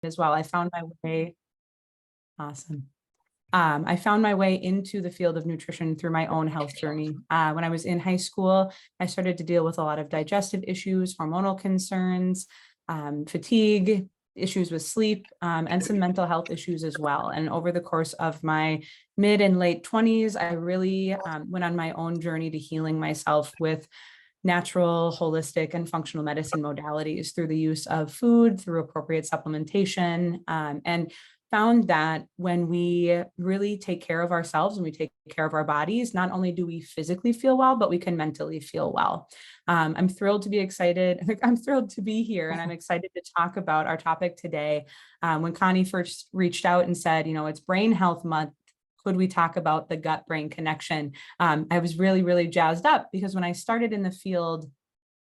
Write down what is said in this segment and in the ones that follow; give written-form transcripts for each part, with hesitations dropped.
as well. I found my way. Awesome. I found my way into the field of nutrition through my own health journey. When I was in high school, I started to deal with a lot of digestive issues, hormonal concerns, fatigue, issues with sleep, and some mental health issues as well. And over the course of my mid and late 20s, I really went on my own journey to healing myself with natural, holistic, and functional medicine modalities through the use of food, through appropriate supplementation, and found that when we really take care of ourselves and we take care of our bodies, not only do we physically feel well, but we can mentally feel well. I'm thrilled to be excited. I'm thrilled to be here, and I'm excited to talk about our topic today. When Connie first reached out and said, it's Brain Health Month, could we talk about the gut-brain connection? I was really, really jazzed up because when I started in the field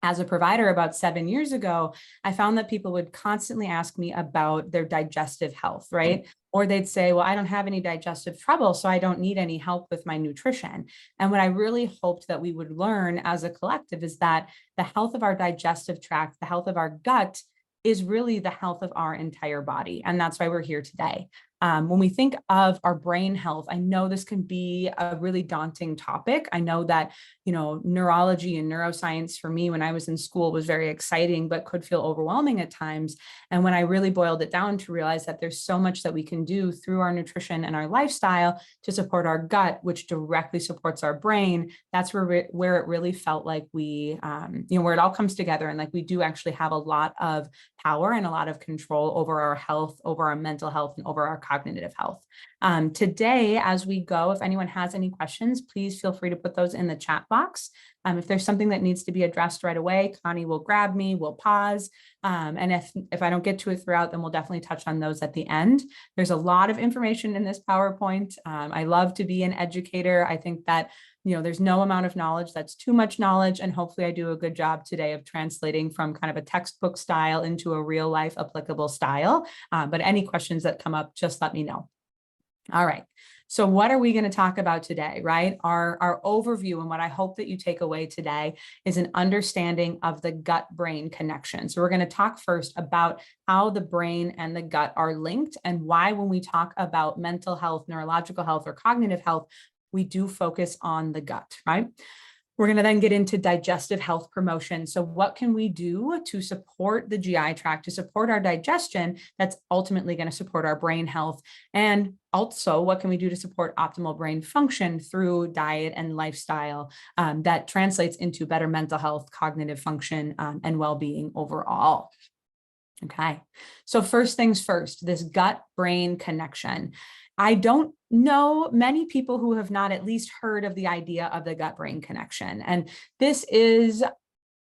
as a provider about 7 years ago, I found that people would constantly ask me about their digestive health, right? Or they'd say, well, I don't have any digestive trouble, so I don't need any help with my nutrition. And what I really hoped that we would learn as a collective is that the health of our digestive tract, the health of our gut, is really the health of our entire body. And that's why we're here today. When we think of our brain health, I know this can be a really daunting topic. I know that, neurology and neuroscience for me when I was in school was very exciting, but could feel overwhelming at times. And when I really boiled it down to realize that there's so much that we can do through our nutrition and our lifestyle to support our gut, which directly supports our brain, that's where it really felt like we, where it all comes together and like we do actually have a lot of power and a lot of control over our health, over our mental health, and over our cognitive health. Today, as we go, if anyone has any questions, please feel free to put those in the chat box. If there's something that needs to be addressed right away, Connie will grab me, we'll pause. And if I don't get to it throughout, then we'll definitely touch on those at the end. There's a lot of information in this PowerPoint. I love to be an educator. I think that there's no amount of knowledge that's too much knowledge. And hopefully I do a good job today of translating from kind of a textbook style into a real life applicable style. But any questions that come up, just let me know. All right. So what are we going to talk about today, right? Our overview, and what I hope that you take away today is an understanding of the gut-brain connection. So we're going to talk first about how the brain and the gut are linked and why when we talk about mental health, neurological health, or cognitive health, we do focus on the gut, right? We're going to then get into digestive health promotion. So what can we do to support the GI tract, to support our digestion that's ultimately going to support our brain health? And also, what can we do to support optimal brain function through diet and lifestyle that translates into better mental health, cognitive function, and well-being overall? Okay, so first things first, this gut-brain connection. I don't know many people who have not at least heard of the idea of the gut-brain connection. And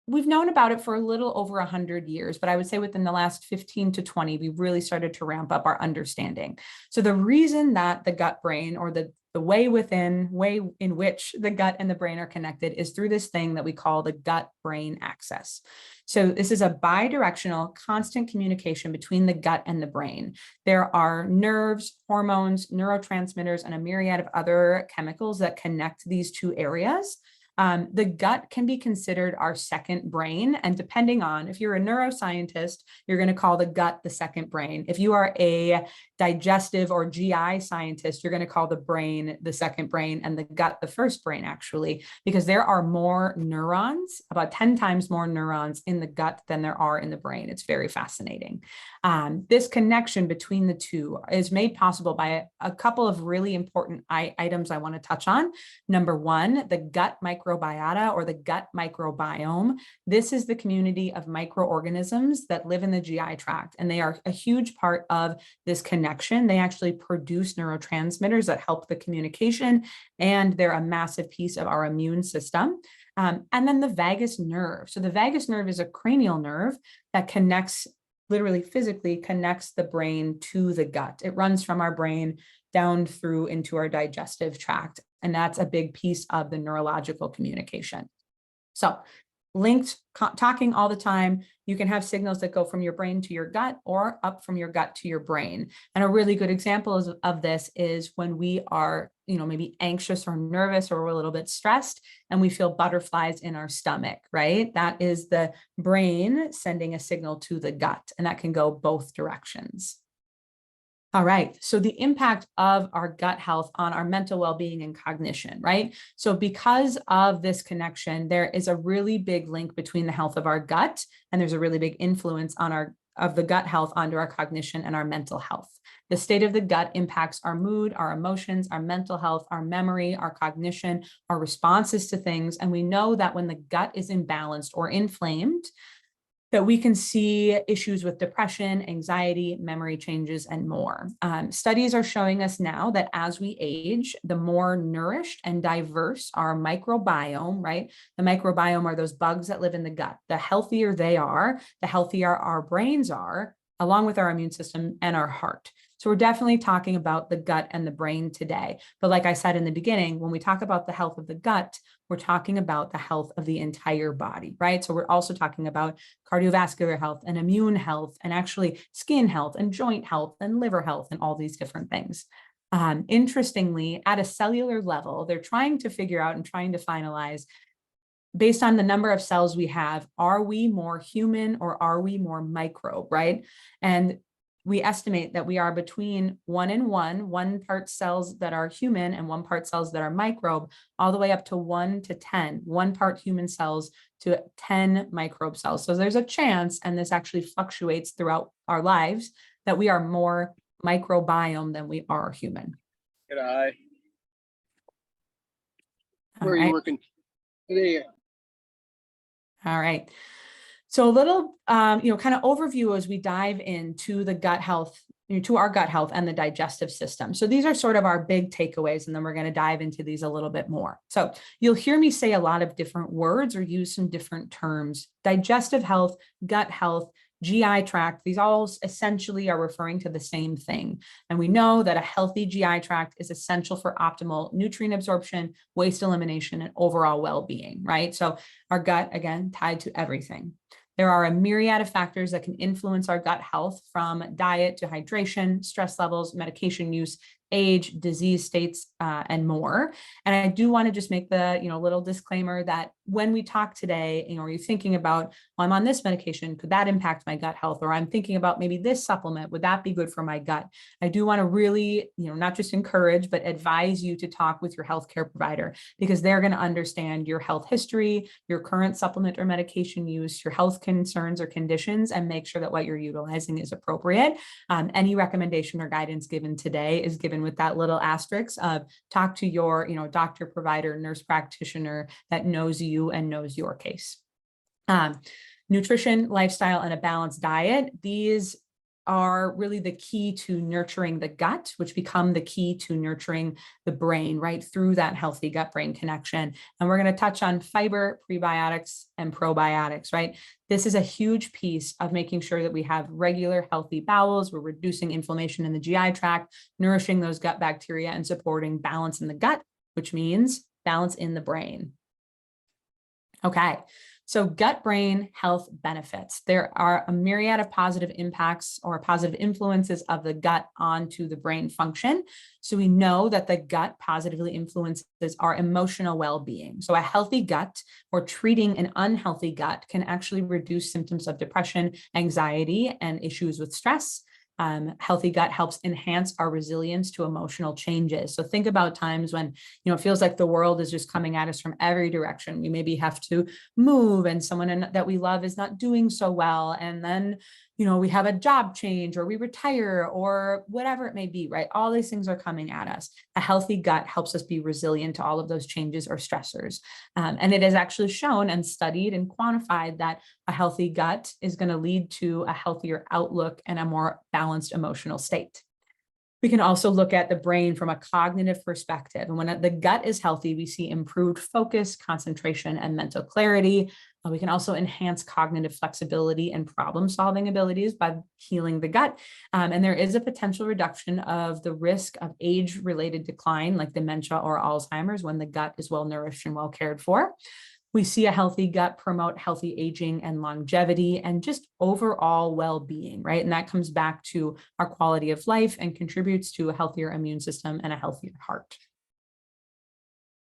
we've known about it for a little over 100 years, but I would say within the last 15 to 20, we really started to ramp up our understanding. So the reason that the gut brain, or the way in which the gut and the brain are connected, is through this thing that we call the gut-brain axis. So this is a bidirectional, constant communication between the gut and the brain. There are nerves, hormones, neurotransmitters, and a myriad of other chemicals that connect these two areas. The gut can be considered our second brain. And depending on, if you're a neuroscientist, you're going to call the gut the second brain. If you are a digestive or GI scientist, you're going to call the brain the second brain and the gut the first brain, actually, because there are more neurons, about 10 times more neurons in the gut than there are in the brain. It's very fascinating. This connection between the two is made possible by a couple of really important items I want to touch on. Number one, the gut microbiota, or the gut microbiome. This is the community of microorganisms that live in the GI tract, and they are a huge part of this connection. They actually produce neurotransmitters that help the communication, and they're a massive piece of our immune system. And then the vagus nerve. So the vagus nerve is a cranial nerve that connects, literally physically connects the brain to the gut. It runs from our brain down through into our digestive tract. And that's a big piece of the neurological communication. So linked, talking all the time. You can have signals that go from your brain to your gut or up from your gut to your brain. And a really good example of this is when we are, maybe anxious or nervous, or we're a little bit stressed and we feel butterflies in our stomach, right? That is the brain sending a signal to the gut, and that can go both directions. All right, so the impact of our gut health on our mental well-being and cognition, right? So because of this connection, there is a really big link between the health of our gut, and there's a really big influence on of the gut health onto our cognition and our mental health. The state of the gut impacts our mood, our emotions, our mental health, our memory, our cognition, our responses to things. And we know that when the gut is imbalanced or inflamed, that we can see issues with depression, anxiety, memory changes, and more. Studies are showing us now that as we age, the more nourished and diverse our microbiome, right? The microbiome are those bugs that live in the gut. The healthier they are, the healthier our brains are, along with our immune system and our heart. So we're definitely talking about the gut and the brain today. But like I said in the beginning, when we talk about the health of the gut, we're talking about the health of the entire body, right? So we're also talking about cardiovascular health and immune health and actually skin health and joint health and liver health and all these different things. Interestingly, at a cellular level, they're trying to figure out and trying to finalize, based on the number of cells we have, are we more human or are we more microbe, right? And we estimate that we are between 1 and 1 part cells that are human and 1 part cells that are microbe, all the way up to 1 to 10, 1 part human cells to 10 microbe cells. So there's a chance, and this actually fluctuates throughout our lives, that we are more microbiome than we are human. Good eye. Where are you working today? All right. So a little, kind of overview as we dive into the gut health, to our gut health and the digestive system. So these are sort of our big takeaways, and then we're going to dive into these a little bit more. So you'll hear me say a lot of different words or use some different terms: digestive health, gut health, GI tract. These all essentially are referring to the same thing. And we know that a healthy GI tract is essential for optimal nutrient absorption, waste elimination, and overall well-being, right? So our gut, again, tied to everything. There are a myriad of factors that can influence our gut health, from diet to hydration, stress levels, medication use, age, disease states, and more. And I do want to just make the, little disclaimer that when we talk today, are you thinking about, well, I'm on this medication, could that impact my gut health? Or I'm thinking about maybe this supplement, would that be good for my gut? I do want to really, not just encourage, but advise you to talk with your healthcare provider, because they're going to understand your health history, your current supplement or medication use, your health concerns or conditions, and make sure that what you're utilizing is appropriate. Any recommendation or guidance given today is given with that little asterisk of talk to your, doctor, provider, nurse practitioner that knows you and knows your case. Nutrition, lifestyle, and a balanced diet. These are really the key to nurturing the gut, which become the key to nurturing the brain, right, through that healthy gut-brain connection. And we're going to touch on fiber, prebiotics, and probiotics, right? This is a huge piece of making sure that we have regular, healthy bowels. We're reducing inflammation in the GI tract, nourishing those gut bacteria, and supporting balance in the gut, which means balance in the brain. Okay. So gut-brain health benefits. There are a myriad of positive impacts or positive influences of the gut onto the brain function. So we know that the gut positively influences our emotional well-being. So a healthy gut, or treating an unhealthy gut, can actually reduce symptoms of depression, anxiety, and issues with stress. Healthy gut helps enhance our resilience to emotional changes. So think about times when, it feels like the world is just coming at us from every direction. We maybe have to move, and someone that we love is not doing so well. And then, we have a job change, or we retire, or whatever it may be, right? All these things are coming at us. A healthy gut helps us be resilient to all of those changes or stressors. And it is actually shown and studied and quantified that a healthy gut is going to lead to a healthier outlook and a more balanced emotional state. We can also look at the brain from a cognitive perspective. And when the gut is healthy, we see improved focus, concentration, and mental clarity. We can also enhance cognitive flexibility and problem-solving abilities by healing the gut. And there is a potential reduction of the risk of age-related decline, like dementia or Alzheimer's, when the gut is well-nourished and well cared for. We see a healthy gut promote healthy aging and longevity and just overall well-being, right? And that comes back to our quality of life and contributes to a healthier immune system and a healthier heart.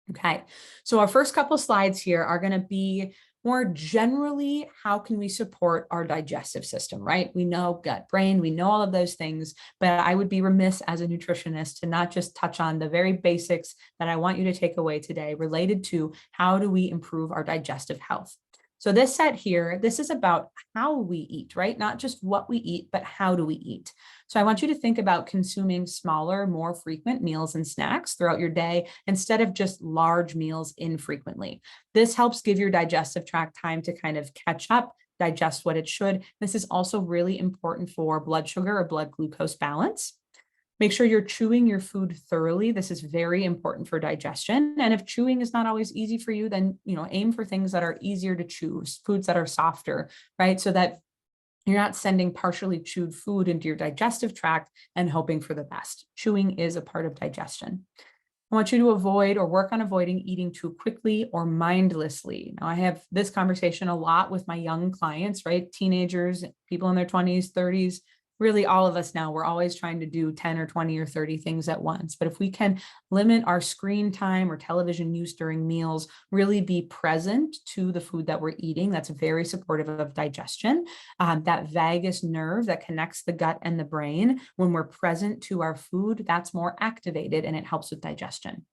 Okay, so our first couple slides here are going to be more generally, how can we support our digestive system, right? We know gut, brain, we know all of those things, but I would be remiss as a nutritionist to not just touch on the very basics that I want you to take away today related to how do we improve our digestive health. So this set here, this is about how we eat, right? Not just what we eat, but how do we eat? So I want you to think about consuming smaller, more frequent meals and snacks throughout your day instead of just large meals infrequently. This helps give your digestive tract time to kind of catch up, digest what it should. This is also really important for blood sugar or blood glucose balance. Make sure you're chewing your food thoroughly. This is very important for digestion. And if chewing is not always easy for you, then, aim for things that are easier to chew, foods that are softer, right? So that you're not sending partially chewed food into your digestive tract and hoping for the best. Chewing is a part of digestion. I want you to avoid or work on avoiding eating too quickly or mindlessly. Now, I have this conversation a lot with my young clients, right? Teenagers, people in their 20s, 30s, really all of us now, we're always trying to do 10 or 20 or 30 things at once. But if we can limit our screen time or television use during meals, really be present to the food that we're eating, that's very supportive of digestion. That vagus nerve that connects the gut and the brain, when we're present to our food, that's more activated and it helps with digestion.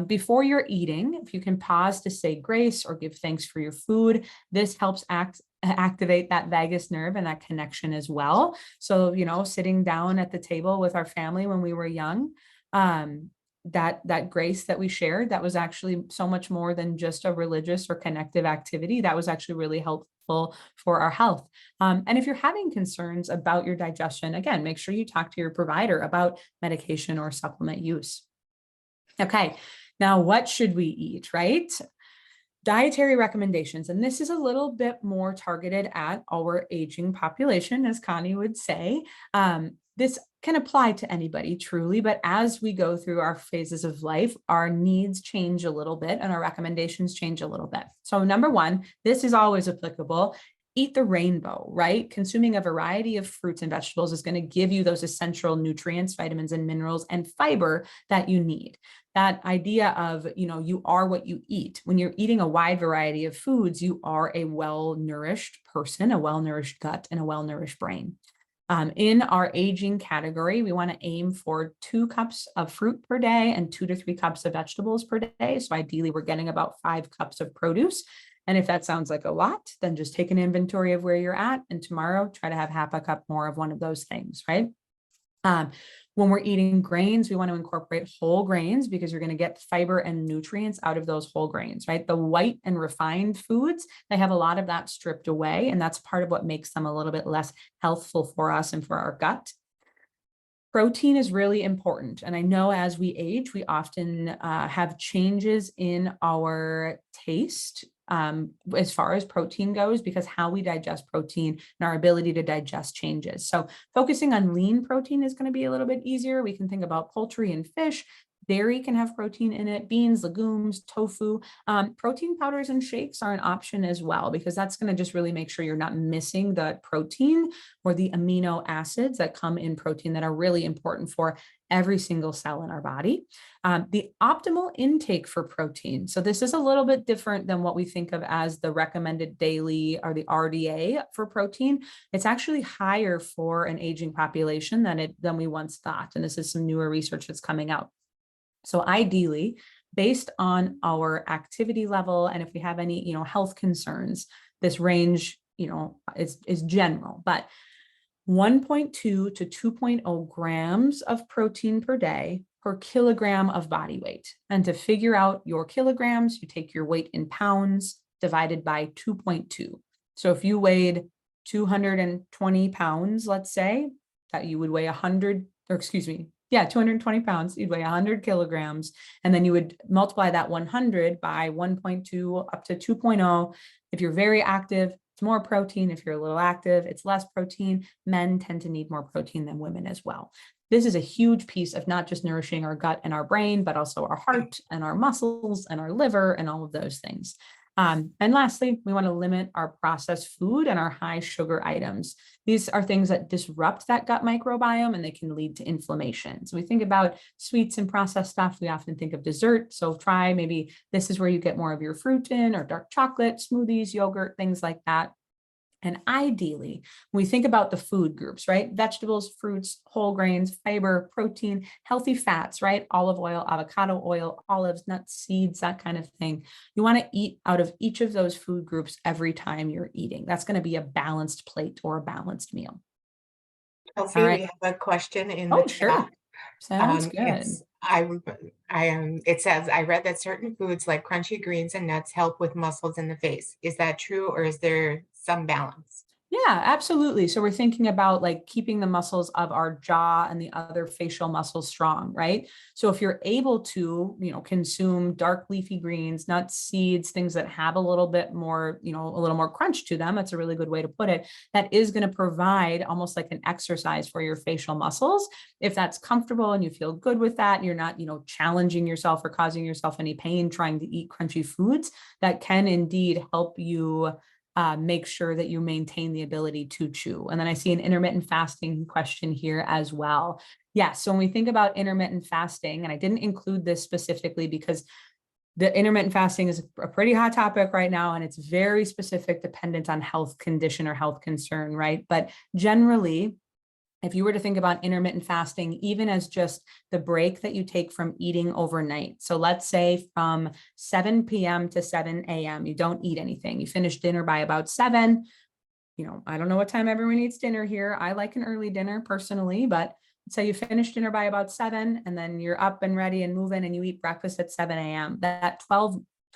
Before you're eating, if you can pause to say grace or give thanks for your food, this helps activate that vagus nerve and that connection as well. So, sitting down at the table with our family when we were young, that grace that we shared, that was actually so much more than just a religious or connective activity. That was actually really helpful for our health. And if you're having concerns about your digestion, again, make sure you talk to your provider about medication or supplement use. Okay, now what should we eat, right? Dietary recommendations, and this is a little bit more targeted at our aging population, as Connie would say. This can apply to anybody truly, but as we go through our phases of life, our needs change a little bit and our recommendations change a little bit. So number one, this is always applicable. Eat the rainbow, right? Consuming a variety of fruits and vegetables is going to give you those essential nutrients, vitamins and minerals and fiber that you need. That idea of, you are what you eat. When you're eating a wide variety of foods, you are a well-nourished person, a well-nourished gut, and a well-nourished brain. In our aging category, we want to aim for 2 cups of fruit per day and 2 to 3 cups of vegetables per day. So ideally, we're getting about 5 cups of produce. And if that sounds like a lot, then just take an inventory of where you're at. And tomorrow, try to have half a cup more of one of those things, right? When we're eating grains, we want to incorporate whole grains because you're going to get fiber and nutrients out of those whole grains, right? The white and refined foods, they have a lot of that stripped away. And that's part of what makes them a little bit less healthful for us and for our gut. Protein is really important. And I know as we age, we often have changes in our taste as far as protein goes, because how we digest protein and our ability to digest changes. So focusing on lean protein is going to be a little bit easier. We can think about poultry and fish. Dairy can have protein in it, beans, legumes, tofu. Protein powders and shakes are an option as well, because that's going to just really make sure you're not missing the protein or the amino acids that come in protein that are really important for every single cell in our body. The optimal intake for protein. So this is a little bit different than what we think of as the recommended daily or the RDA for protein. It's actually higher for an aging population than we once thought. And this is some newer research that's coming out. So ideally, based on our activity level, and if we have any, health concerns, this range, is general, but 1.2 to 2.0 grams of protein per day per kilogram of body weight. And to figure out your kilograms, you take your weight in pounds divided by 2.2. So if you weighed 220 pounds, let's say, that you would weigh 220 pounds, you'd weigh 100 kilograms, and then you would multiply that 100 by 1.2 up to 2.0. If you're very active, it's more protein. If you're a little active, it's less protein. Men tend to need more protein than women as well. This is a huge piece of not just nourishing our gut and our brain, but also our heart and our muscles and our liver and all of those things. And lastly, we want to limit our processed food and our high sugar items. These are things that disrupt that gut microbiome and they can lead to inflammation. So we think about sweets and processed stuff. We often think of dessert. So try maybe this is where you get more of your fruit in, or dark chocolate, smoothies, yogurt, things like that. And ideally, when we think about the food groups, right? Vegetables, fruits, whole grains, fiber, protein, healthy fats, right? Olive oil, avocado oil, olives, nuts, seeds, that kind of thing. You want to eat out of each of those food groups every time you're eating. That's going to be a balanced plate or a balanced meal. Kelsey, All we right. have a question in the Oh, chat. sure. Sounds It's good. it says, I read that certain foods like crunchy greens and nuts help with muscles in the face. Is that true, or is there some balance? Yeah, absolutely. So we're thinking about like keeping the muscles of our jaw and the other facial muscles strong, right? So if you're able to, consume dark leafy greens, nuts, seeds, things that have a little bit more, a little more crunch to them, that's a really good way to put it. That is going to provide almost like an exercise for your facial muscles. If that's comfortable and you feel good with that, and you're not, challenging yourself or causing yourself any pain trying to eat crunchy foods, that can indeed help you make sure that you maintain the ability to chew. And then I see an intermittent fasting question here as well. Yeah, so when we think about intermittent fasting, and I didn't include this specifically because the intermittent fasting is a pretty hot topic right now, and it's very specific, dependent on health condition or health concern, right? But generally, if you were to think about intermittent fasting, even as just the break that you take from eating overnight. So let's say from 7 p.m. to 7 a.m., you don't eat anything. You finish dinner by about 7. I don't know what time everyone eats dinner here. I like an early dinner personally, but so you finish dinner by about 7, and then you're up and ready and moving, and you eat breakfast at 7 a.m. That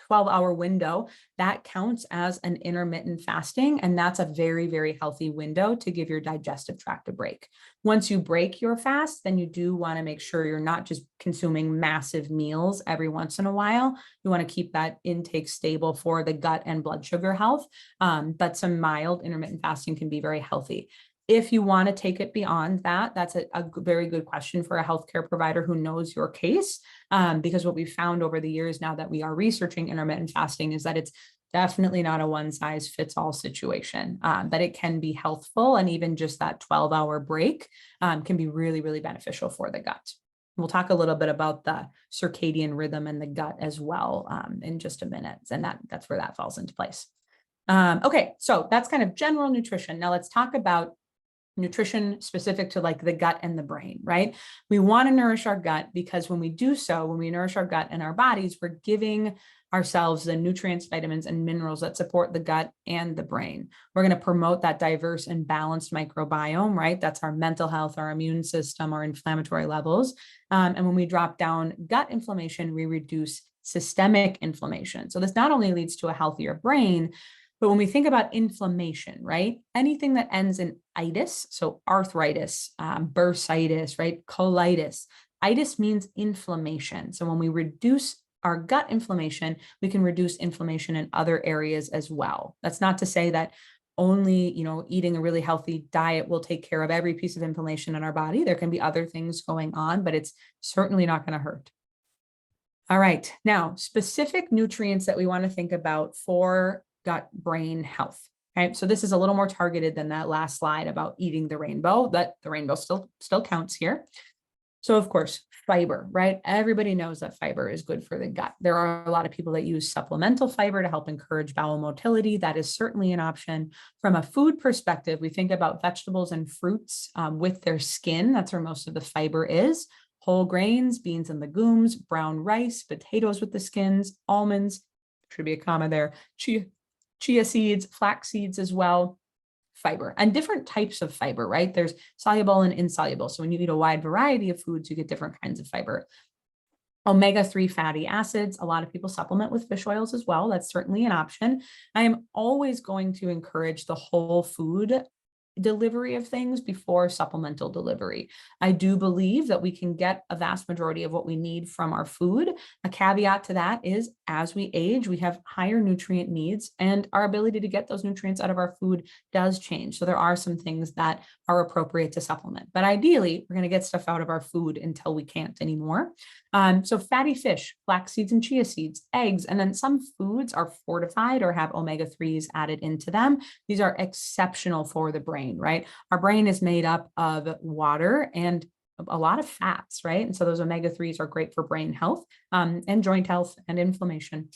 12-hour window, that counts as an intermittent fasting. And that's a very, very healthy window to give your digestive tract a break. Once you break your fast, then you do want to make sure you're not just consuming massive meals every once in a while. You want to keep that intake stable for the gut and blood sugar health. But some mild intermittent fasting can be very healthy. If you want to take it beyond that, that's a very good question for a healthcare provider who knows your case. Because what we've found over the years now that we are researching intermittent fasting is that it's definitely not a one size fits all situation, but it can be healthful. And even just that 12-hour break can be really, really beneficial for the gut. We'll talk a little bit about the circadian rhythm and the gut as well in just a minute. And that's where that falls into place. Okay, so that's kind of general nutrition. Now let's talk about nutrition specific to like the gut and the brain, right? We want to nourish our gut because when we do so, when we nourish our gut and our bodies, we're giving ourselves the nutrients, vitamins, and minerals that support the gut and the brain. We're going to promote that diverse and balanced microbiome, right? That's our mental health, our immune system, our inflammatory levels. And when we drop down gut inflammation, we reduce systemic inflammation. So this not only leads to a healthier brain, but when we think about inflammation, right, anything that ends in itis, so arthritis, bursitis, right, colitis, itis means inflammation. So when we reduce our gut inflammation, we can reduce inflammation in other areas as well. That's not to say that only, eating a really healthy diet will take care of every piece of inflammation in our body. There can be other things going on, but it's certainly not going to hurt. All right, now specific nutrients that we want to think about for gut brain health. Okay, so this is a little more targeted than that last slide about eating the rainbow, but the rainbow still counts here. So of course, fiber, right? Everybody knows that fiber is good for the gut. There are a lot of people that use supplemental fiber to help encourage bowel motility. That is certainly an option. From a food perspective, we think about vegetables and fruits with their skin. That's where most of the fiber is. Whole grains, beans and legumes, brown rice, potatoes with the skins, almonds, should be a comma there, chia seeds, flax seeds as well, fiber, and different types of fiber, right? There's soluble and insoluble. So when you eat a wide variety of foods, you get different kinds of fiber. Omega-3 fatty acids, a lot of people supplement with fish oils as well. That's certainly an option. I am always going to encourage the whole food delivery of things before supplemental delivery. I do believe that we can get a vast majority of what we need from our food. A caveat to that is as we age, we have higher nutrient needs and our ability to get those nutrients out of our food does change. So there are some things that are appropriate to supplement. But ideally, we're going to get stuff out of our food until we can't anymore. So fatty fish, flax seeds and chia seeds, eggs, and then some foods are fortified or have omega-3s added into them. These are exceptional for the brain, right? Our brain is made up of water and a lot of fats, right? And so those omega-3s are great for brain health and joint health and inflammation.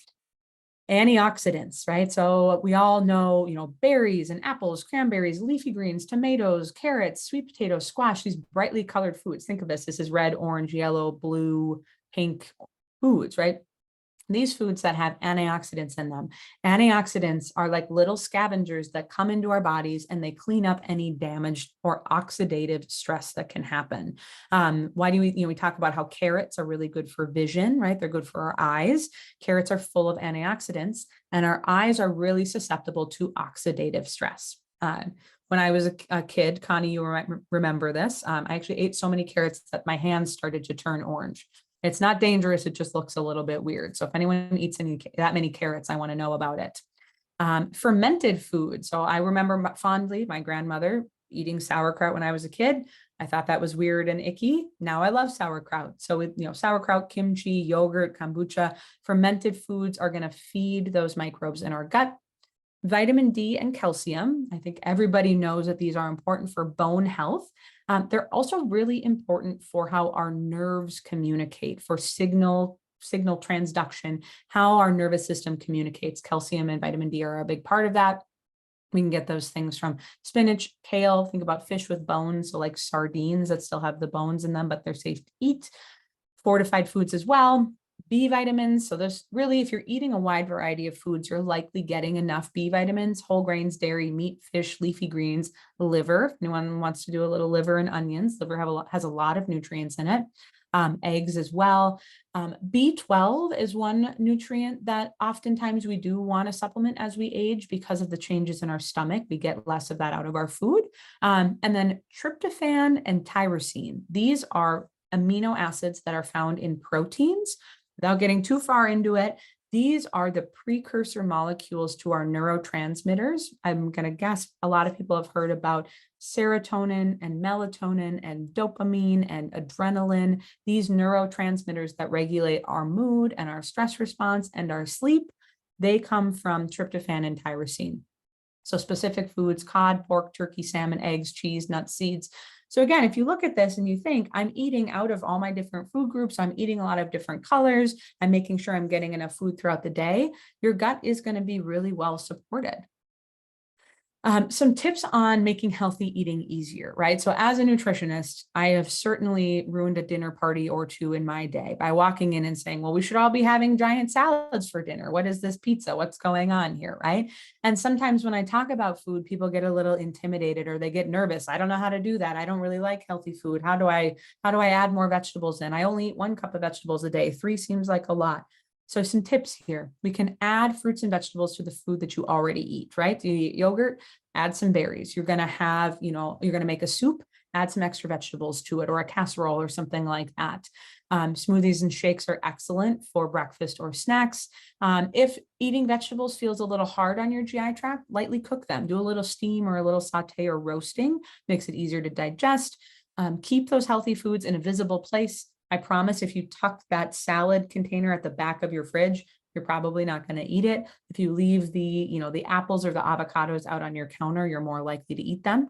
Antioxidants, right? So we all know, berries and apples, cranberries, leafy greens, tomatoes, carrots, sweet potatoes, squash, these brightly colored foods. Think of this. This is red, orange, yellow, blue, pink foods, right? These foods that have antioxidants in them. Antioxidants are like little scavengers that come into our bodies and they clean up any damaged or oxidative stress that can happen. Why do we talk about how carrots are really good for vision, right? They're good for our eyes. Carrots are full of antioxidants and our eyes are really susceptible to oxidative stress. When I was a kid, Connie, you remember this. I actually ate so many carrots that my hands started to turn orange. It's not dangerous. It just looks a little bit weird. So if anyone eats that many carrots, I want to know about it. Fermented food. So I remember fondly my grandmother eating sauerkraut when I was a kid. I thought that was weird and icky. Now I love sauerkraut. So sauerkraut, kimchi, yogurt, kombucha, fermented foods are going to feed those microbes in our gut. Vitamin D and calcium. I think everybody knows that these are important for bone health. They're also really important for how our nerves communicate, for signal transduction, how our nervous system communicates. Calcium and vitamin D are a big part of that. We can get those things from spinach, kale. Think about fish with bones, so like sardines that still have the bones in them, but they're safe to eat. Fortified foods as well. B vitamins. So there's really, if you're eating a wide variety of foods, you're likely getting enough B vitamins, whole grains, dairy, meat, fish, leafy greens, liver. If anyone wants to do a little liver and onions, liver has a lot of nutrients in it. Eggs as well. B12 is one nutrient that oftentimes we do want to supplement as we age because of the changes in our stomach. We get less of that out of our food. And then tryptophan and tyrosine. These are amino acids that are found in proteins. Without getting too far into it, these are the precursor molecules to our neurotransmitters. I'm going to guess a lot of people have heard about serotonin and melatonin and dopamine and adrenaline, these neurotransmitters that regulate our mood and our stress response and our sleep. They come from tryptophan and tyrosine. So specific foods, cod, pork, turkey, salmon, eggs, cheese, nuts, seeds. So again, if you look at this and you think, I'm eating out of all my different food groups, I'm eating a lot of different colors, I'm making sure I'm getting enough food throughout the day, your gut is going to be really well supported. Some tips on making healthy eating easier, right? So as a nutritionist, I have certainly ruined a dinner party or two in my day by walking in and saying, well, we should all be having giant salads for dinner. What is this pizza? What's going on here, right? And sometimes when I talk about food, people get a little intimidated or they get nervous. I don't know how to do that. I don't really like healthy food. How do I add more vegetables in? I only eat 1 cup of vegetables a day. 3 seems like a lot. So some tips here. We can add fruits and vegetables to the food that you already eat, right? Do you eat yogurt? Add some berries. You're going to have, you're going to make a soup, add some extra vegetables to it or a casserole or something like that. Smoothies and shakes are excellent for breakfast or snacks. If eating vegetables feels a little hard on your GI tract, lightly cook them. Do a little steam or a little saute or roasting. Makes it easier to digest. Keep those healthy foods in a visible place. I promise if you tuck that salad container at the back of your fridge, you're probably not going to eat it. If you leave the apples or the avocados out on your counter, you're more likely to eat them.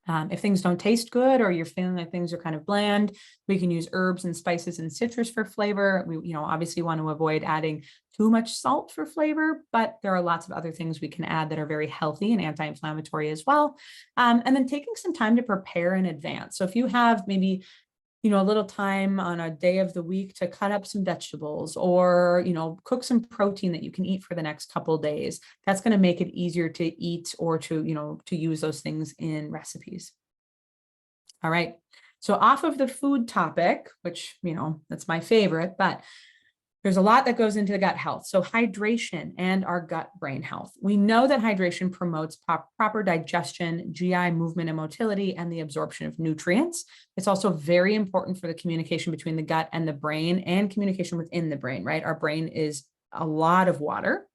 If things don't taste good or you're feeling like things are kind of bland, we can use herbs and spices and citrus for flavor. We, obviously want to avoid adding too much salt for flavor, but there are lots of other things we can add that are very healthy and anti-inflammatory as well. And then taking some time to prepare in advance. So if you have maybe a little time on a day of the week to cut up some vegetables or, cook some protein that you can eat for the next couple of days. That's going to make it easier to eat or to use those things in recipes. All right. So off of the food topic, which, that's my favorite, but there's a lot that goes into gut health. So hydration and our gut brain health. We know that hydration promotes proper digestion, GI movement and motility, and the absorption of nutrients. It's also very important for the communication between the gut and the brain and communication within the brain, right? Our brain is a lot of water.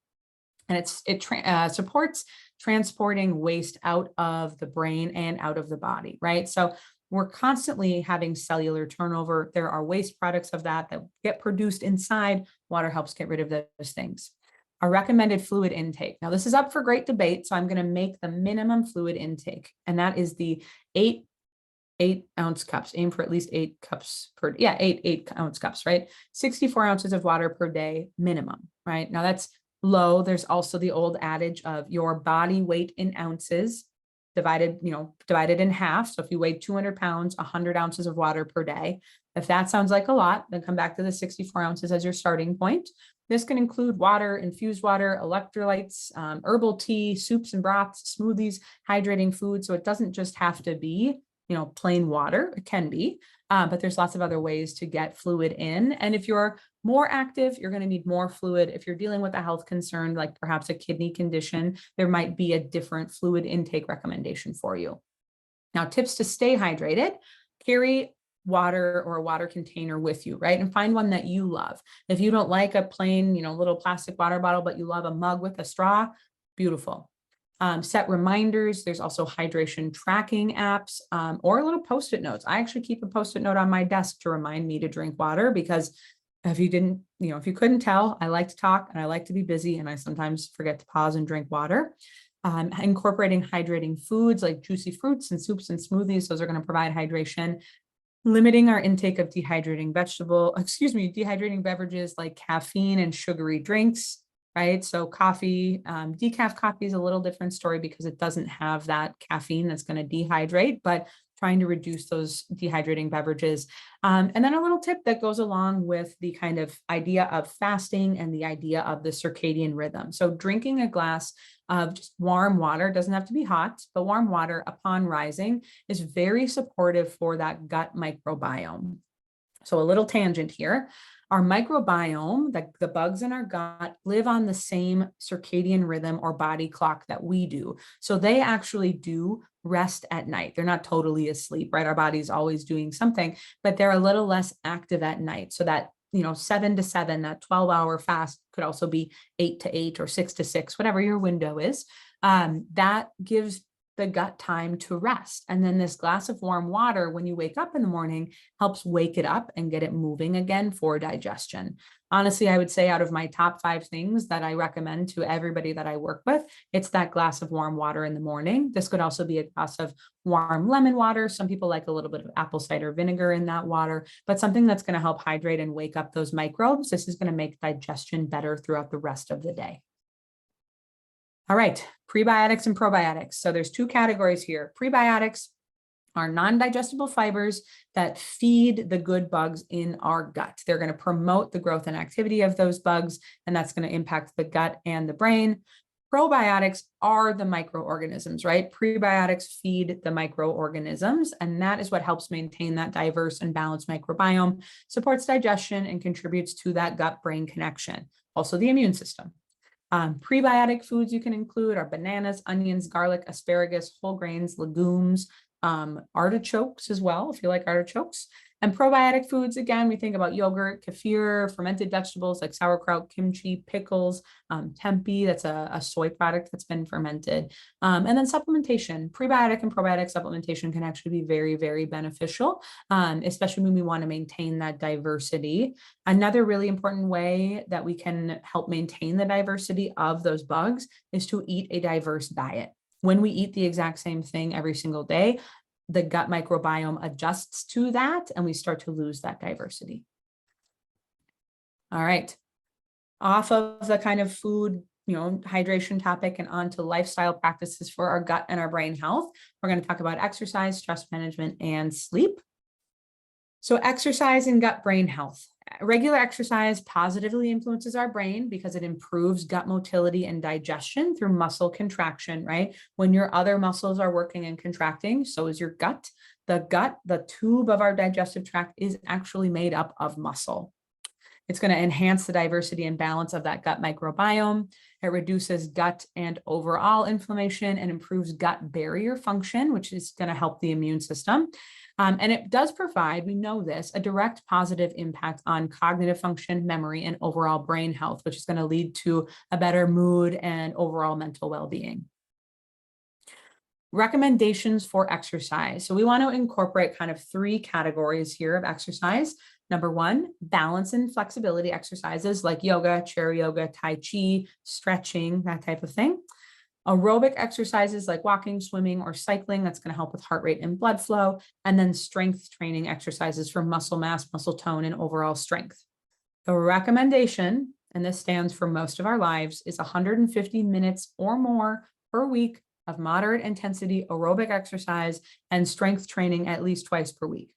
And it supports transporting waste out of the brain and out of the body, right? So we're constantly having cellular turnover. There are waste products of that get produced inside. Water helps get rid of those things. Our recommended fluid intake. Now, this is up for great debate, so I'm going to make the minimum fluid intake, and that is the 8-ounce cups. Aim for at least 8 cups per, 8-ounce cups, right? 64 ounces of water per day minimum, right? Now that's low. There's also the old adage of your body weight in ounces divided in half. So if you weigh 200 pounds, 100 ounces of water per day. If that sounds like a lot, then come back to the 64 ounces as your starting point. This can include water, infused water, electrolytes, herbal tea, soups and broths, smoothies, hydrating food. So it doesn't just have to be, plain water. It can be, but there's lots of other ways to get fluid in. And if you're more active, you're going to need more fluid. If you're dealing with a health concern, like perhaps a kidney condition, there might be a different fluid intake recommendation for you. Now, tips to stay hydrated: carry water or a water container with you, right? And find one that you love. If you don't like a plain, little plastic water bottle, but you love a mug with a straw, beautiful. Set reminders. There's also hydration tracking apps, or little Post-it notes. I actually keep a Post-it note on my desk to remind me to drink water, because if you couldn't tell, I like to talk and I like to be busy, and I sometimes forget to pause and drink water. Incorporating hydrating foods like juicy fruits and soups and smoothies. Those are going to provide hydration. Limiting our intake of dehydrating beverages like caffeine and sugary drinks, right? So coffee, decaf coffee is a little different story because it doesn't have that caffeine that's going to dehydrate, but trying to reduce those dehydrating beverages. And then a little tip that goes along with the kind of idea of fasting and the idea of the circadian rhythm. So drinking a glass of just warm water, doesn't have to be hot, but warm water upon rising is very supportive for that gut microbiome. So a little tangent here. Our microbiome, the bugs in our gut, live on the same circadian rhythm or body clock that we do. So they actually do rest at night. They're not totally asleep, right? Our body's always doing something, but they're a little less active at night. So that 7 to 7, that 12-hour fast could also be 8 to 8 or 6 to 6, whatever your window is. That gives the gut time to rest. And then this glass of warm water, when you wake up in the morning, helps wake it up and get it moving again for digestion. Honestly, I would say out of my top 5 things that I recommend to everybody that I work with, it's that glass of warm water in the morning. This could also be a glass of warm lemon water. Some people like a little bit of apple cider vinegar in that water, but something that's going to help hydrate and wake up those microbes. This is going to make digestion better throughout the rest of the day. All right, prebiotics and probiotics. So there's 2 categories here. Prebiotics are non-digestible fibers that feed the good bugs in our gut. They're going to promote the growth and activity of those bugs, and that's going to impact the gut and the brain. Probiotics are the microorganisms, right? Prebiotics feed the microorganisms, and that is what helps maintain that diverse and balanced microbiome, supports digestion, and contributes to that gut-brain connection. Also the immune system. Prebiotic foods you can include are bananas, onions, garlic, asparagus, whole grains, legumes, artichokes as well, if you like artichokes. And probiotic foods, again, we think about yogurt, kefir, fermented vegetables like sauerkraut, kimchi, pickles, tempeh, that's a soy product that's been fermented. And then supplementation. Prebiotic and probiotic supplementation can actually be very, very beneficial, especially when we want to maintain that diversity. Another really important way that we can help maintain the diversity of those bugs is to eat a diverse diet. When we eat the exact same thing every single day, the gut microbiome adjusts to that and we start to lose that diversity. All right, off of the kind of food, hydration topic and on to lifestyle practices for our gut and our brain health. We're going to talk about exercise, stress management, and sleep. So exercise and gut brain health. Regular exercise positively influences our brain because it improves gut motility and digestion through muscle contraction, right? When your other muscles are working and contracting, so is your gut. The gut, the tube of our digestive tract, is actually made up of muscle. It's going to enhance the diversity and balance of that gut microbiome. It reduces gut and overall inflammation and improves gut barrier function, which is going to help the immune system. And it does provide, we know this, a direct positive impact on cognitive function, memory, and overall brain health, which is going to lead to a better mood and overall mental well-being. Recommendations for exercise. So we want to incorporate kind of 3 categories here of exercise. Number 1, balance and flexibility exercises like yoga, chair yoga, tai chi, stretching, that type of thing. Aerobic exercises like walking, swimming, or cycling, that's going to help with heart rate and blood flow. And then strength training exercises for muscle mass, muscle tone, and overall strength. The recommendation, and this stands for most of our lives, is 150 minutes or more per week of moderate intensity aerobic exercise and strength training at least twice per week.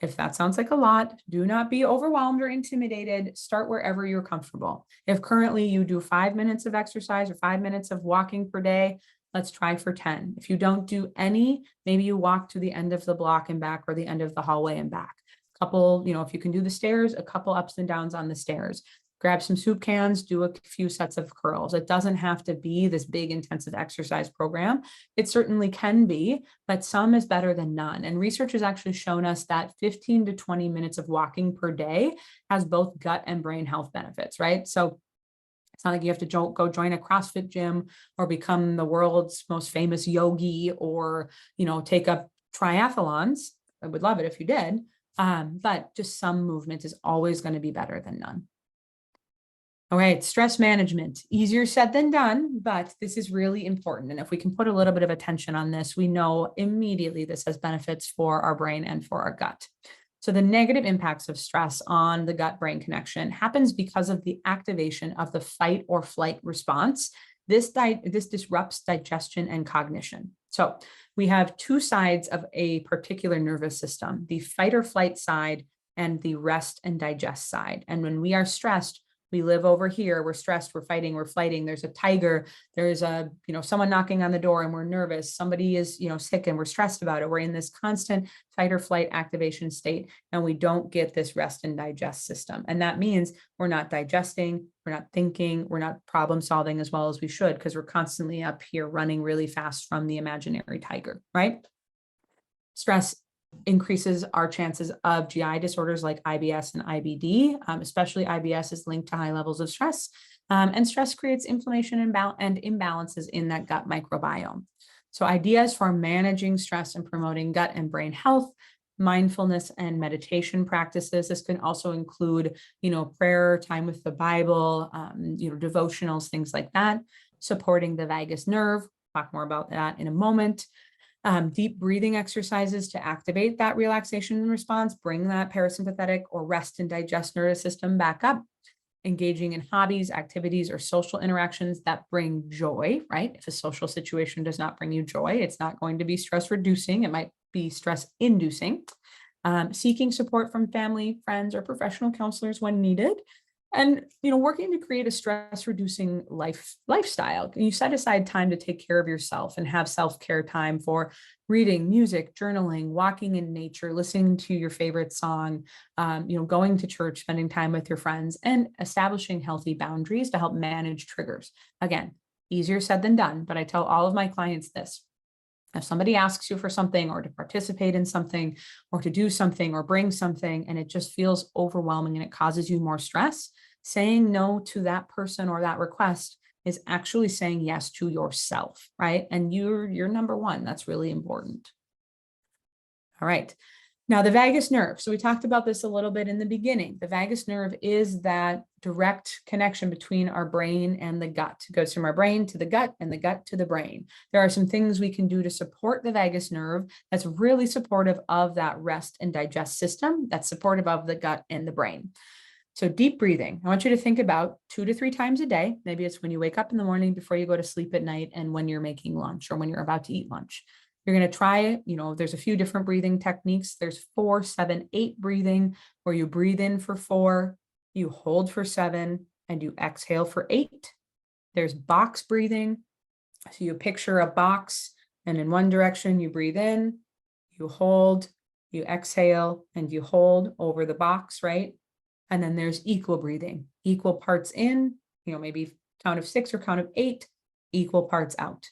If that sounds like a lot, do not be overwhelmed or intimidated. Start wherever you're comfortable. If currently you do 5 minutes of exercise or 5 minutes of walking per day, let's try for 10. If you don't do any, maybe you walk to the end of the block and back or the end of the hallway and back. Couple, if you can do the stairs, a couple ups and downs on the stairs. Grab some soup cans, do a few sets of curls. It doesn't have to be this big intensive exercise program. It certainly can be, but some is better than none. And research has actually shown us that 15 to 20 minutes of walking per day has both gut and brain health benefits, right? So it's not like you have to go join a CrossFit gym or become the world's most famous yogi or, take up triathlons. I would love it if you did. But just some movement is always going to be better than none. All right, stress management, easier said than done, but this is really important. And if we can put a little bit of attention on this, we know immediately this has benefits for our brain and for our gut. So the negative impacts of stress on the gut-brain connection happens because of the activation of the fight or flight response. This disrupts digestion and cognition. So we have 2 sides of a particular nervous system, the fight or flight side and the rest and digest side. And when we are stressed, we live over here, we're stressed, we're fighting, we're flighting, there's a tiger, there's someone knocking on the door and we're nervous, somebody is, sick and we're stressed about it. We're in this constant fight or flight activation state and we don't get this rest and digest system. And that means we're not digesting, we're not thinking, we're not problem solving as well as we should because we're constantly up here running really fast from the imaginary tiger, right? Stress increases our chances of GI disorders like IBS and IBD, especially IBS is linked to high levels of stress. And stress creates inflammation and imbalances in that gut microbiome. So ideas for managing stress and promoting gut and brain health, mindfulness and meditation practices. This can also include, prayer, time with the Bible, devotionals, things like that, supporting the vagus nerve. Talk more about that in a moment. Deep breathing exercises to activate that relaxation response, bring that parasympathetic or rest and digest nervous system back up, engaging in hobbies, activities, or social interactions that bring joy, right? If a social situation does not bring you joy, it's not going to be stress reducing. It might be stress inducing. Seeking support from family, friends, or professional counselors when needed. And, working to create a stress reducing lifestyle. You set aside time to take care of yourself and have self-care time for reading, music, journaling, walking in nature, listening to your favorite song, going to church, spending time with your friends, and establishing healthy boundaries to help manage triggers. Again, easier said than done, but I tell all of my clients this. If somebody asks you for something or to participate in something or to do something or bring something, and it just feels overwhelming and it causes you more stress, saying no to that person or that request is actually saying yes to yourself, right? And you're number one. That's really important. All right. Now, the vagus nerve. So we talked about this a little bit in the beginning. The vagus nerve is that direct connection between our brain and the gut. It goes from our brain to the gut and the gut to the brain. There are some things we can do to support the vagus nerve that's really supportive of that rest and digest system, that's supportive of the gut and the brain. So deep breathing, I want you to think about 2 to 3 times a day. Maybe it's when you wake up in the morning, before you go to sleep at night, and when you're making lunch or when you're about to eat lunch. You're going to try it. There's a few different breathing techniques. There's 4, 7, 8 breathing, where you breathe in for 4, you hold for 7, and you exhale for 8. There's box breathing. So you picture a box, and in one direction you breathe in, you hold, you exhale, and you hold over the box, right? And then there's equal breathing, equal parts in, maybe count of 6 or count of 8, equal parts out.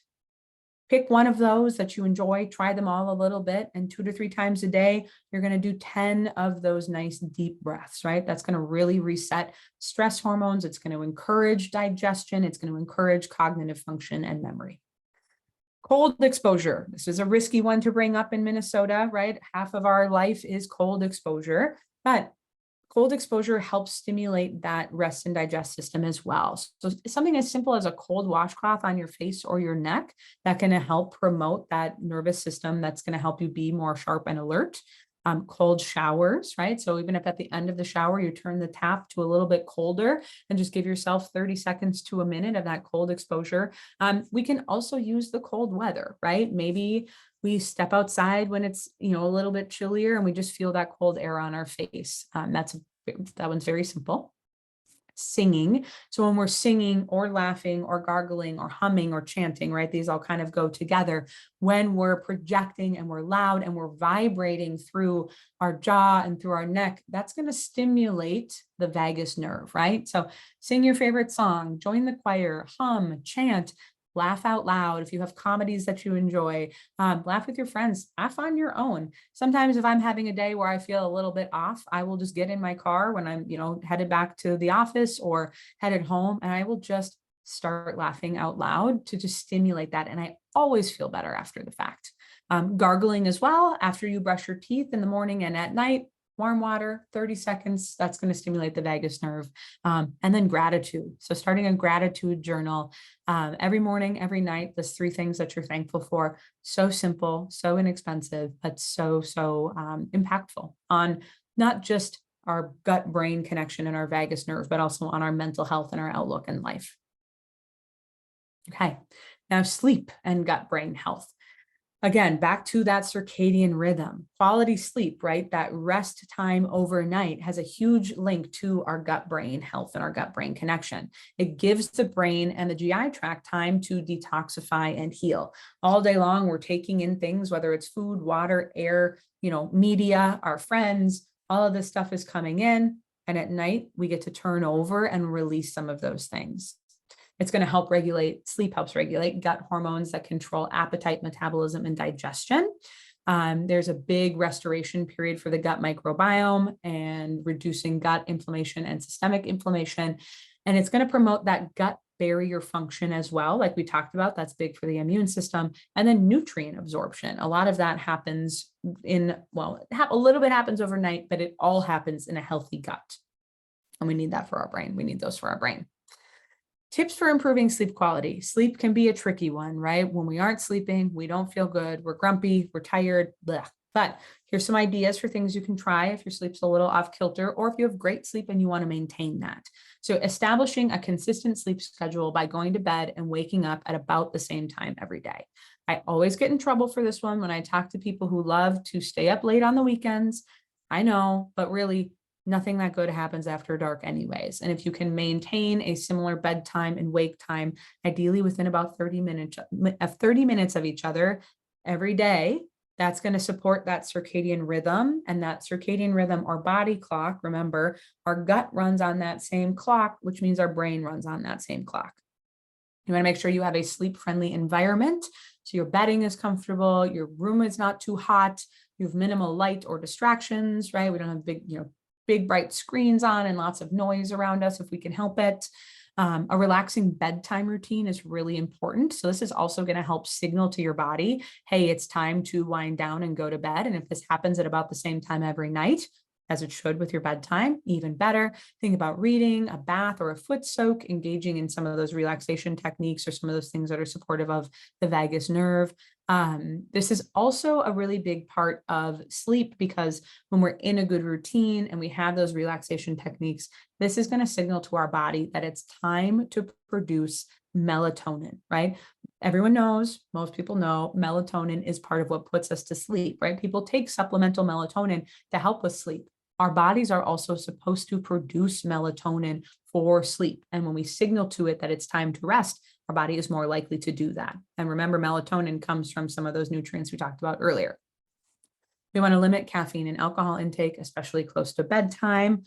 Pick one of those that you enjoy, try them all a little bit, and 2 to 3 times a day, you're going to do 10 of those nice deep breaths, right? That's going to really reset stress hormones. It's going to encourage digestion. It's going to encourage cognitive function and memory. Cold exposure. This is a risky one to bring up in Minnesota, right? Half of our life is cold exposure, but cold exposure helps stimulate that rest and digest system as well. So something as simple as a cold washcloth on your face or your neck that can help promote that nervous system. That's going to help you be more sharp and alert. Cold showers, right? So even if at the end of the shower, you turn the tap to a little bit colder and just give yourself 30 seconds to a minute of that cold exposure. We can also use the cold weather, right? Maybe we step outside when it's, a little bit chillier and we just feel that cold air on our face. That one's very simple. Singing. So when we're singing or laughing or gargling or humming or chanting, right? These all kind of go together. When we're projecting and we're loud and we're vibrating through our jaw and through our neck, that's going to stimulate the vagus nerve, right? So sing your favorite song, join the choir, hum, chant, laugh out loud. If you have comedies that you enjoy, laugh with your friends, laugh on your own. Sometimes if I'm having a day where I feel a little bit off, I will just get in my car when I'm, headed back to the office or headed home, and I will just start laughing out loud to just stimulate that. And I always feel better after the fact. Gargling as well, after you brush your teeth in the morning and at night, warm water, 30 seconds, that's going to stimulate the vagus nerve. And then gratitude. So starting a gratitude journal every morning, every night, there's 3 things that you're thankful for. So simple, so inexpensive, but so impactful on not just our gut-brain connection and our vagus nerve, but also on our mental health and our outlook in life. Okay, now sleep and gut-brain health. Again, back to that circadian rhythm, quality sleep, right? That rest time overnight has a huge link to our gut brain health and our gut brain connection. It gives the brain and the GI tract time to detoxify and heal. All day long, we're taking in things, whether it's food, water, air, media, our friends, all of this stuff is coming in. And at night, we get to turn over and release some of those things. It's going to help sleep helps regulate gut hormones that control appetite, metabolism, and digestion. There's a big restoration period for the gut microbiome and reducing gut inflammation and systemic inflammation. And it's going to promote that gut barrier function as well. Like we talked about, that's big for the immune system. And then nutrient absorption. A lot of that happens a little bit happens overnight, but it all happens in a healthy gut. And we need that for our brain. We need those for our brain. Tips for improving sleep quality. Sleep can be a tricky one, right? When we aren't sleeping, we don't feel good, we're grumpy, we're tired, bleh. But here's some ideas for things you can try if your sleep's a little off kilter, or if you have great sleep and you want to maintain that. So establishing a consistent sleep schedule by going to bed and waking up at about the same time every day. I always get in trouble for this one when I talk to people who love to stay up late on the weekends. I know, but really, nothing that good happens after dark anyways. And if you can maintain a similar bedtime and wake time, ideally within about 30 minutes of each other every day, that's going to support that circadian rhythm. And that circadian rhythm, our body clock, remember, our gut runs on that same clock, which means our brain runs on that same clock. You want to make sure you have a sleep-friendly environment. So your bedding is comfortable, your room is not too hot, you have minimal light or distractions, right? We don't have big bright screens on and lots of noise around us if we can help it. A relaxing bedtime routine is really important. So this is also going to help signal to your body, hey, it's time to wind down and go to bed. And if this happens at about the same time every night, as it should with your bedtime, even better. Think about reading, a bath or a foot soak, engaging in some of those relaxation techniques or some of those things that are supportive of the vagus nerve. This is also a really big part of sleep, because when we're in a good routine and we have those relaxation techniques, this is going to signal to our body that it's time to produce melatonin, right? Everyone knows, most people know, melatonin is part of what puts us to sleep, right? People take supplemental melatonin to help with sleep. Our bodies are also supposed to produce melatonin for sleep. And when we signal to it that it's time to rest, our body is more likely to do that. And remember, melatonin comes from some of those nutrients we talked about earlier. We want to limit caffeine and alcohol intake, especially close to bedtime.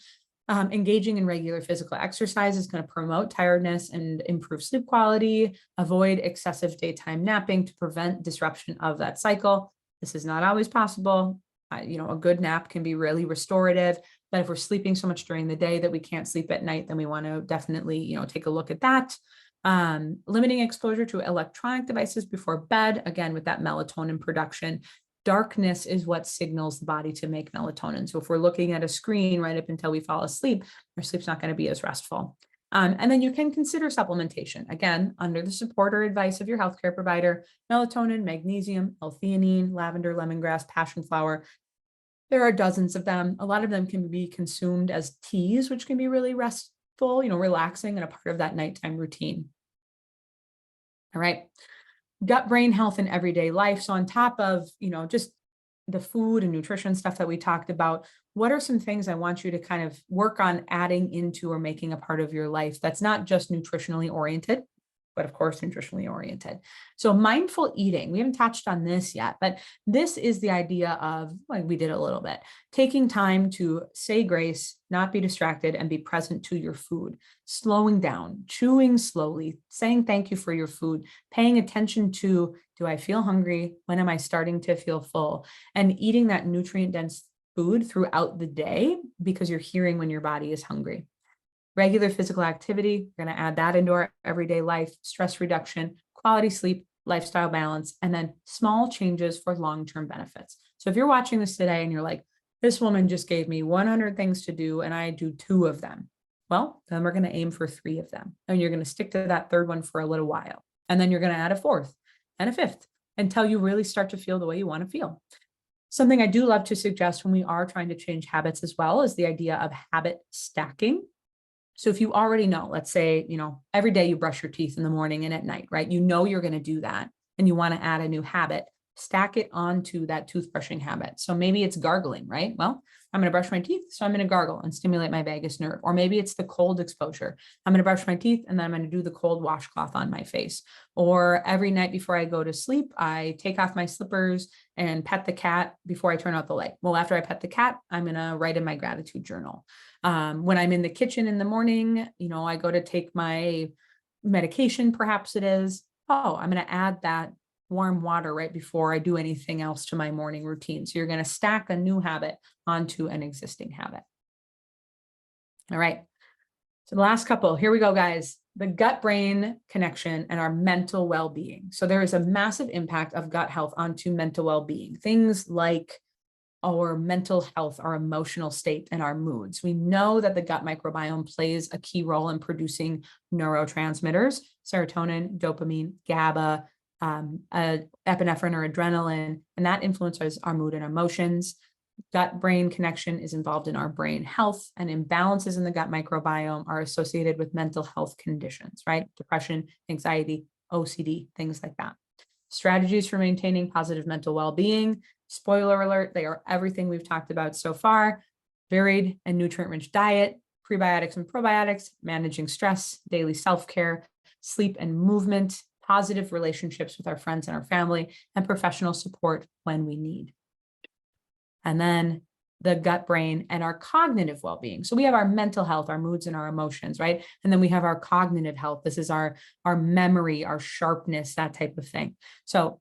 Engaging in regular physical exercise is going to promote tiredness and improve sleep quality. Avoid excessive daytime napping to prevent disruption of that cycle. This is not always possible. A good nap can be really restorative, but if we're sleeping so much during the day that we can't sleep at night, then we want to definitely, take a look at that. Limiting exposure to electronic devices before bed, again, with that melatonin production. Darkness is what signals the body to make melatonin. So if we're looking at a screen right up until we fall asleep, our sleep's not going to be as restful. And then you can consider supplementation, again, under the support or advice of your healthcare provider. Melatonin, magnesium, L-theanine, lavender, lemongrass, passion flower. There are dozens of them. A lot of them can be consumed as teas, which can be really restful, relaxing and a part of that nighttime routine. All right. Gut brain health in everyday life. So on top of, just the food and nutrition stuff that we talked about, what are some things I want you to kind of work on adding into or making a part of your life that's not just nutritionally oriented, but of course, nutritionally oriented. So mindful eating, we haven't touched on this yet, but this is the idea of, we did a little bit, taking time to say grace, not be distracted, and be present to your food, slowing down, chewing slowly, saying thank you for your food, paying attention to, do I feel hungry? When am I starting to feel full? And eating that nutrient-dense food throughout the day because you're hearing when your body is hungry. Regular physical activity, we're going to add that into our everyday life, stress reduction, quality sleep, lifestyle balance, and then small changes for long-term benefits. So if you're watching this today and you're like, this woman just gave me 100 things to do and I do 2 of them. Well, then we're going to aim for 3 of them. And you're going to stick to that 3rd one for a little while. And then you're going to add a 4th and a 5th until you really start to feel the way you want to feel. Something I do love to suggest when we are trying to change habits as well is the idea of habit stacking. So if you already know, let's say, every day you brush your teeth in the morning and at night, right? You're going to do that and you want to add a new habit, stack it onto that toothbrushing habit. So maybe it's gargling, right? Well, I'm going to brush my teeth, so I'm going to gargle and stimulate my vagus nerve. Or maybe it's the cold exposure. I'm going to brush my teeth and then I'm going to do the cold washcloth on my face. Or every night before I go to sleep, I take off my slippers and pet the cat before I turn out the light. Well, after I pet the cat, I'm going to write in my gratitude journal. When I'm in the kitchen in the morning, I go to take my medication, perhaps it is, I'm going to add that warm water right before I do anything else to my morning routine. So you're going to stack a new habit onto an existing habit. All right. So the last couple, here we go, guys. The gut-brain connection and our mental well-being. So there is a massive impact of gut health onto mental well-being. Things like our mental health, our emotional state, and our moods. We know that the gut microbiome plays a key role in producing neurotransmitters, serotonin, dopamine, GABA, epinephrine or adrenaline, and that influences our mood and emotions. Gut-brain connection is involved in our brain health, and imbalances in the gut microbiome are associated with mental health conditions, right? Depression, anxiety, OCD, things like that. Strategies for maintaining positive mental well-being. Spoiler alert, they are everything we've talked about so far. Varied and nutrient-rich diet, prebiotics and probiotics, managing stress, daily self-care, sleep and movement, positive relationships with our friends and our family, and professional support when we need. And then the gut brain and our cognitive well-being. So we have our mental health, our moods and our emotions, right? And then we have our cognitive health. This is our memory, our sharpness, that type of thing. So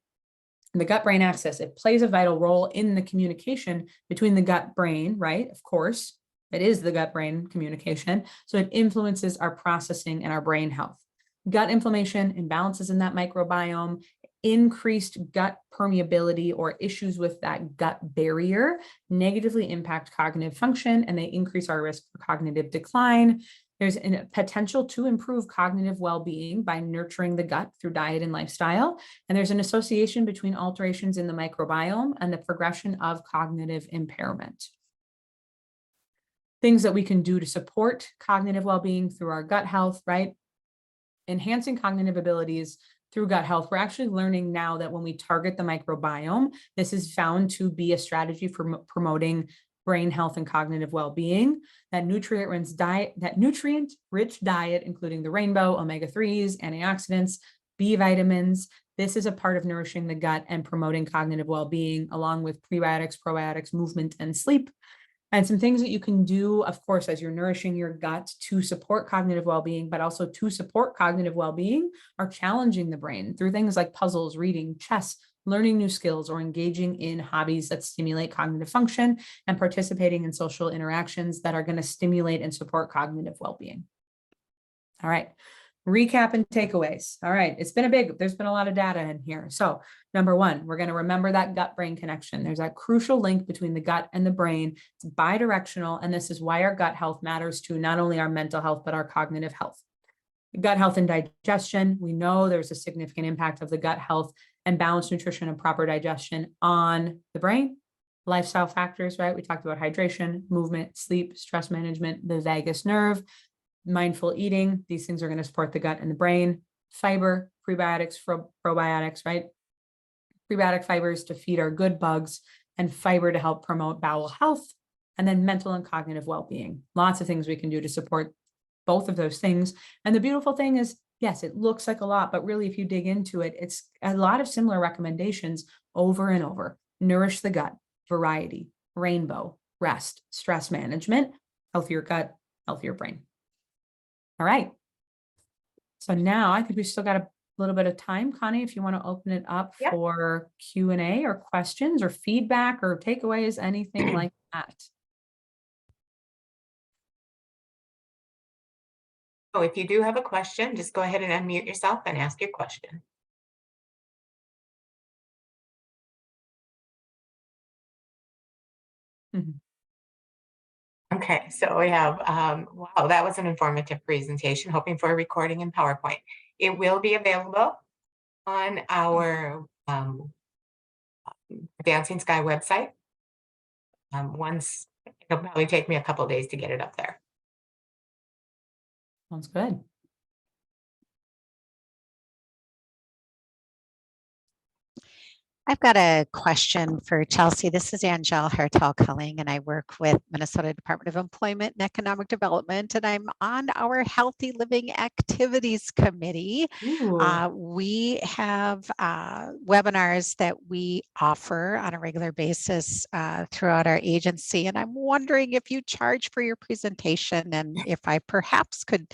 the gut-brain axis, it plays a vital role in the communication between the gut-brain, right? Of course, it is the gut-brain communication. So it influences our processing and our brain health. Gut inflammation, imbalances in that microbiome, increased gut permeability or issues with that gut barrier negatively impact cognitive function, and they increase our risk for cognitive decline. There's a potential to improve cognitive well-being by nurturing the gut through diet and lifestyle. And there's an association between alterations in the microbiome and the progression of cognitive impairment. Things that we can do to support cognitive well-being through our gut health, right? Enhancing cognitive abilities through gut health. We're actually learning now that when we target the microbiome, this is found to be a strategy for promoting brain health and cognitive well-being. That nutrient-rich diet, including the rainbow, omega-3s, antioxidants, B vitamins. This is a part of nourishing the gut and promoting cognitive well-being, along with prebiotics, probiotics, movement, and sleep. And some things that you can do, of course, as you're nourishing your gut to support cognitive well-being, but also to support cognitive well-being, are challenging the brain through things like puzzles, reading, chess, learning new skills, or engaging in hobbies that stimulate cognitive function, and participating in social interactions that are going to stimulate and support cognitive well-being. All right. Recap and takeaways. All right. There's been a lot of data in here. So number one, we're going to remember that gut-brain connection. There's that crucial link between the gut and the brain. It's bidirectional. And this is why our gut health matters to not only our mental health, but our cognitive health. Gut health and digestion. We know there's a significant impact of the gut health and balanced nutrition and proper digestion on the brain. Lifestyle factors, right? We talked about hydration, movement, sleep, stress management, the vagus nerve, mindful eating. These things are going to support the gut and the brain. Fiber, prebiotics, probiotics, right? Prebiotic fibers to feed our good bugs, and fiber to help promote bowel health, and then mental and cognitive well-being. Lots of things we can do to support both of those things. And the beautiful thing is, yes, it looks like a lot, but really if you dig into it, it's a lot of similar recommendations over and over. Nourish the gut, variety, rainbow, rest, stress management, healthier gut, healthier brain. All right. So now I think we've still got a little bit of time. Connie, if you want to open it up for Q&A or questions or feedback or takeaways, anything like that. So if you do have a question, just go ahead and unmute yourself and ask your question. Okay, so we have, wow, that was an informative presentation, hoping for a recording in PowerPoint. It will be available on our Dancing Sky website. It'll probably take me a couple of days to get it up there. Sounds good. I've got a question for Chelsea. This is Angelle Hartel-Culling, and I work with Minnesota Department of Employment and Economic Development, and I'm on our Healthy Living Activities Committee. We have webinars that we offer on a regular basis throughout our agency, and I'm wondering if you charge for your presentation and if I perhaps could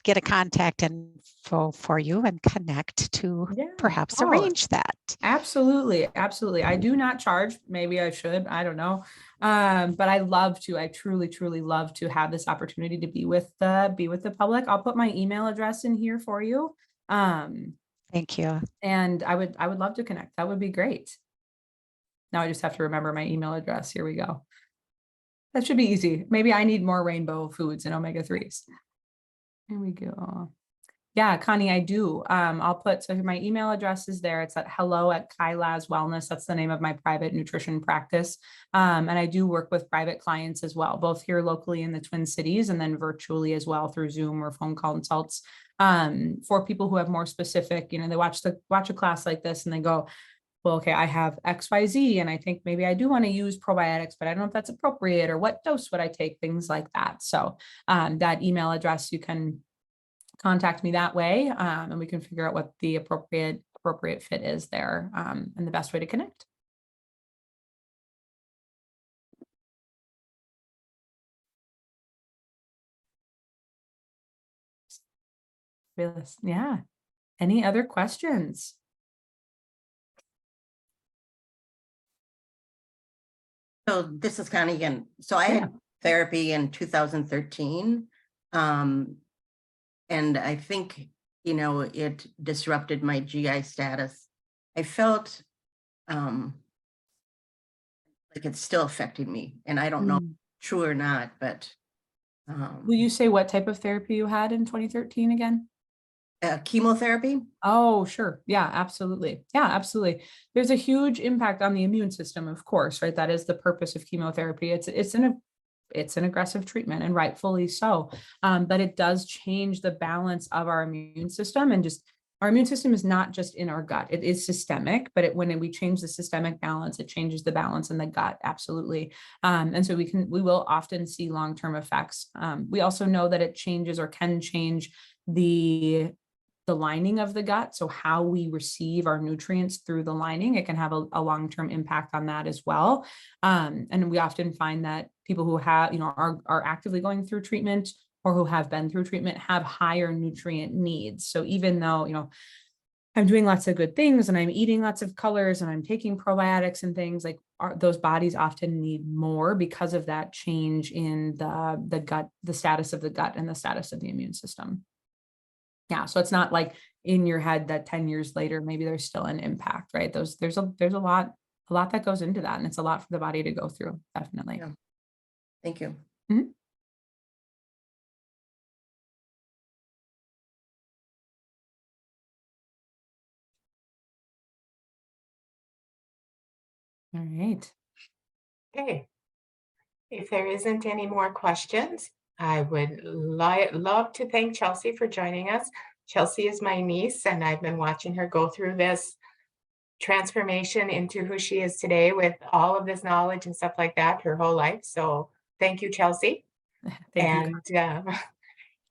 get a contact info for you and connect to perhaps arrange that. Absolutely. Absolutely. I do not charge. Maybe I should. I don't know. But I love to. I truly, truly love to have this opportunity to be with the public. I'll put my email address in here for you. Thank you. And I would love to connect. That would be great. Now I just have to remember my email address. Here we go. That should be easy. Maybe I need more rainbow foods and omega-3s. Here we go. Yeah, Connie, I do. I'll put, so my email address is there. It's at hello@Kylaz Wellness. That's the name of my private nutrition practice. And I do work with private clients as well, both here locally in the Twin Cities and then virtually as well through Zoom or phone consults. For people who have more specific, they watch a class like this and they go, well, okay, I have XYZ and I think maybe I do want to use probiotics, but I don't know if that's appropriate or what dose would I take, things like that. So that email address, you can contact me that way and we can figure out what the appropriate fit is there and the best way to connect. Yeah. Any other questions? So this is Connie again. So I had therapy in 2013. And I think, it disrupted my GI status. I felt like it's still affecting me. And I don't know true or not, but. Will you say what type of therapy you had in 2013 again? Chemotherapy? Oh, sure. Yeah, absolutely. Yeah, absolutely. There's a huge impact on the immune system, of course, right? That is the purpose of chemotherapy. It's an aggressive treatment and rightfully so. But it does change the balance of our immune system, and just our immune system is not just in our gut. It is systemic, but when we change the systemic balance, it changes the balance in the gut. Absolutely. And so we will often see long-term effects. We also know that it changes or can change the the lining of the gut. So how we receive our nutrients through the lining, it can have a long-term impact on that as well. And we often find that people who have, are actively going through treatment or who have been through treatment have higher nutrient needs. So even though, I'm doing lots of good things and I'm eating lots of colors and I'm taking probiotics and things, like those bodies often need more because of that change in the gut, the status of the gut and the status of the immune system. Yeah. So it's not like in your head that 10 years later, maybe there's still an impact, right? There's a lot that goes into that. And it's a lot for the body to go through. Definitely. Yeah. Thank you. Mhm. All right. Okay. If there isn't any more questions, I would love to thank Chelsea for joining us. Chelsea is my niece, and I've been watching her go through this transformation into who she is today with all of this knowledge and stuff like that her whole life. So thank you, Chelsea. Thank you.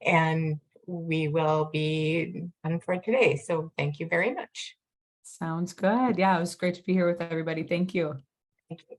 And we will be done for today. So thank you very much. Sounds good. Yeah, it was great to be here with everybody. Thank you. Thank you.